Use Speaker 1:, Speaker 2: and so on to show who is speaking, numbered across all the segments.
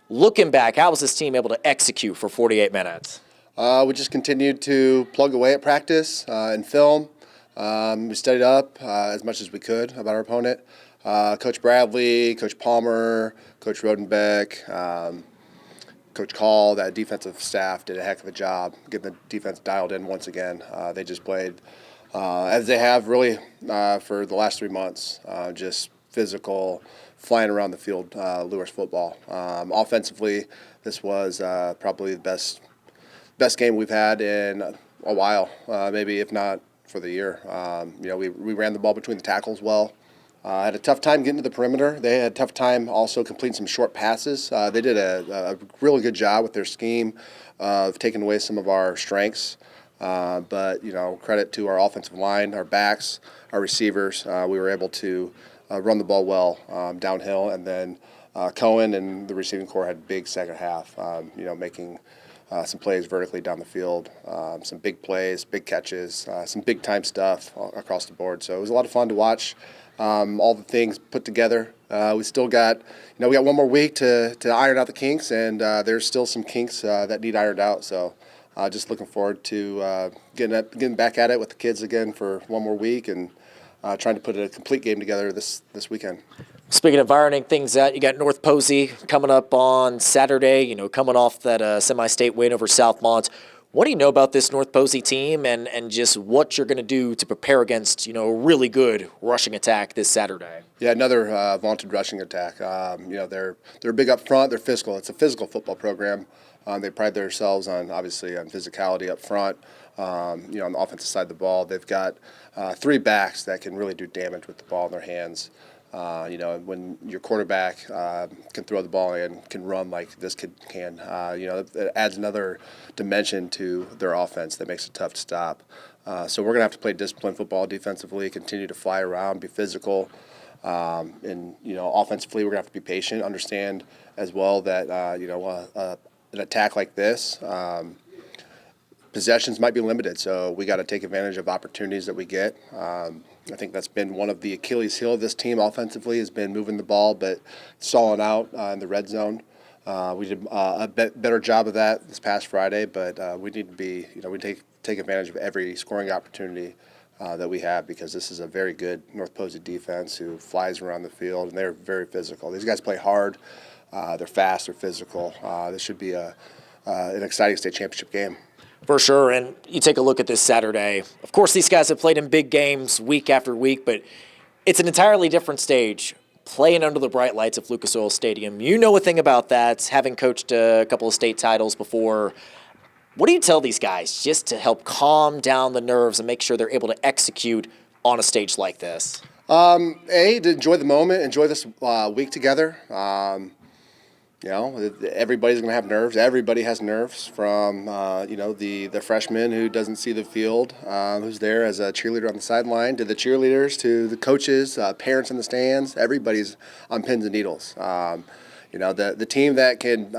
Speaker 1: Looking back, how was this team able to execute for 48 minutes?
Speaker 2: We just continued to plug away at practice and film. We studied up as much as we could about our opponent. Coach Bradley, Coach Palmer, Coach Rodenbeck, Coach Call, that defensive staff did a heck of a job getting the defense dialed in once again. They just played as they have really for the last 3 months, just physical, flying around the field, Luers football. Offensively, this was probably the best game we've had in a while, maybe if not for the year. We ran the ball between the tackles well. Had a tough time getting to the perimeter. They had a tough time also completing some short passes. They did a really good job with their scheme of taking away some of our strengths. But credit to our offensive line, our backs, our receivers. We were able to run the ball well downhill, and then Cohen and the receiving corps had a big second half. Making some plays vertically down the field, some big plays, big catches, some big time stuff across the board. So it was a lot of fun to watch. All the things put together. We still got, we got one more week to iron out the kinks, and there's still some kinks that need ironed out. So just looking forward to getting back at it with the kids again for one more week and trying to put a complete game together this weekend.
Speaker 1: Speaking of ironing things out, you got North Posey coming up on Saturday, coming off that semi-state win over Southmont. What do you know about this North Posey team and just what you're going to do to prepare against, a really good rushing attack this Saturday?
Speaker 2: Yeah, another vaunted rushing attack. They're big up front. They're physical. It's a physical football program. They pride themselves on physicality up front. On the offensive side of the ball, they've got 3 backs that can really do damage with the ball in their hands. When your quarterback can throw the ball and can run like this kid can, it adds another dimension to their offense that makes it tough to stop. So we're going to have to play disciplined football defensively, continue to fly around, be physical. Offensively, we're going to have to be patient, understand as well that, an attack like this, possessions might be limited, so we got to take advantage of opportunities that we get. I think that's been one of the Achilles heel of this team offensively, has been moving the ball but stalling out in the red zone. We did a better job of that this past Friday, but we need to be, we take advantage of every scoring opportunity that we have, because this is a very good North Posey defense who flies around the field, and they're very physical. These guys play hard. They're fast. They're physical. This should be an exciting state championship game.
Speaker 1: For sure, and you take a look at this Saturday. Of course, these guys have played in big games week after week, but it's an entirely different stage, playing under the bright lights of Lucas Oil Stadium. You know a thing about that, having coached a couple of state titles before. What do you tell these guys just to help calm down the nerves and make sure they're able to execute on a stage like this?
Speaker 2: To enjoy the moment, enjoy this week together. Everybody's going to have nerves. Everybody has nerves, from the freshman who doesn't see the field, who's there as a cheerleader on the sideline, to the cheerleaders, to the coaches, parents in the stands. Everybody's on pins and needles. The team that can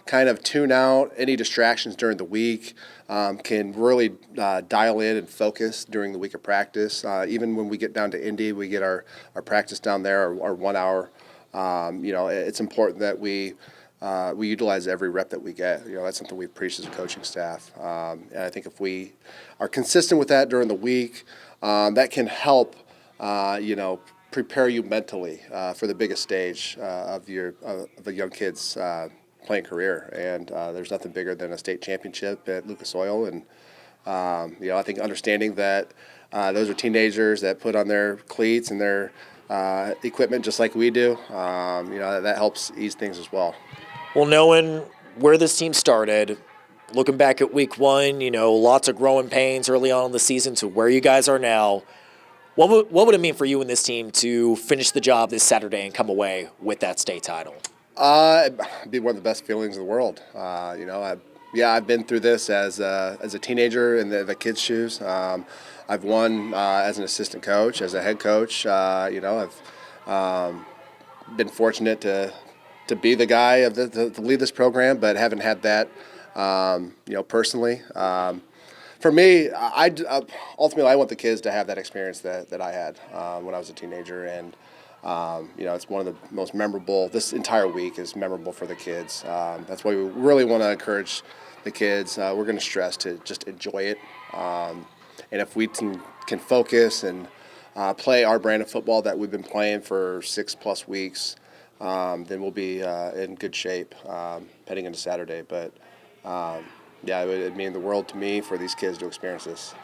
Speaker 2: kind of tune out any distractions during the week can really dial in and focus during the week of practice. Even when we get down to Indy, we get our practice down there, our 1 hour. It's important that we utilize every rep that we get. That's something we preach as a coaching staff. And I think if we are consistent with that during the week, that can help, prepare you mentally for the biggest stage of a young kid's playing career. And there's nothing bigger than a state championship at Lucas Oil. And I think understanding that those are teenagers that put on their cleats and their equipment just like we do, that helps ease things as well.
Speaker 1: Well, knowing where this team started, looking back at week 1, lots of growing pains early on in the season to where you guys are now, what would it mean for you and this team to finish the job this Saturday and come away with that state title?
Speaker 2: It'd be one of the best feelings in the world. I've been through this as a teenager in the kids' shoes. I've won as an assistant coach, as a head coach. I've been fortunate to be the guy to lead this program, but haven't had that, personally. For me, ultimately I want the kids to have that experience that I had when I was a teenager, and It's one of the most memorable. This entire week is memorable for the kids. That's why we really want to encourage the kids. We're going to stress to just enjoy it. And if we can focus and play our brand of football that we've been playing for 6+ weeks, then we'll be in good shape heading into Saturday. But it would mean the world to me for these kids to experience this.